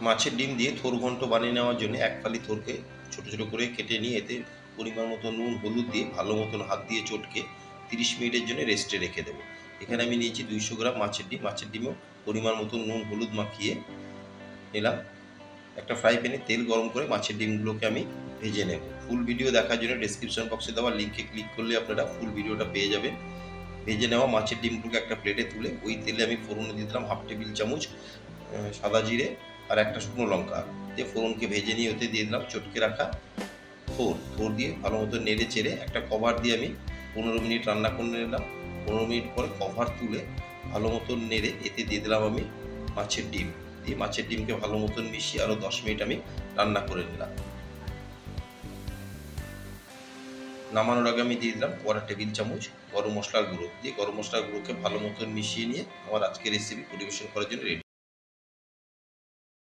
মাছের ডিম দিয়ে থোর ঘন্ট বানিয়ে নেওয়ার জন্য এক ফালি থোরকে ছোট ছোট করে কেটে নিয়ে এতে পরিমাণ মতো নুন হলুদ দিয়ে ভালো মতন হাত দিয়ে চটকে 30 মিনিটের জন্য রেস্টে রেখে দেবো। এখানে আমি নিয়েছি 200 গ্রাম মাছের ডিম। মাছের ডিমেও পরিমাণ মতো নুন হলুদ মাখিয়ে নিলাম। একটা ফ্রাই প্যানে তেল গরম করে মাছের ডিমগুলোকে আমি ভেজে নেব। ফুল ভিডিও দেখার জন্য ডেসক্রিপশন বক্সে দেওয়া লিঙ্কে ক্লিক করলে আপনারা ফুল ভিডিওটা পেয়ে যাবেন। ভেজে নেওয়া মাছের ডিমগুলোকে একটা প্লেটে তুলে ওই তেলে আমি ফোড়নে দিয়ে দিলাম হাফ টেবিল চামচ সাদা জিরে আর একটা শুকনো লঙ্কা দিয়ে ফোড়নকে ভেজে নিয়ে ওতে দিয়ে দিলাম চটকে রাখা থোর দিয়ে ভালো মতো নেড়ে চেড়ে একটা কভার দিয়ে আমি 15 মিনিট রান্না করে নিলাম। 15 মিনিট পরে কভার তুলে ভালো মতন নেড়ে এতে দিয়ে দিলাম আমি মাছের ডিম। দিয়ে মাছের ডিমকে ভালো মতন মিশিয়ে আরও 10 মিনিট আমি রান্না করে নিলাম। নামানোর আগে আমি দিয়ে দিলাম 1/4 টেবিল চামচ গরম মশলার গুঁড়ো। দিয়ে গরম মশলার গুঁড়োকে ভালো মতন মিশিয়ে নিয়ে আমার আজকের রেসিপি পরিবেশন করার জন্য রেডি।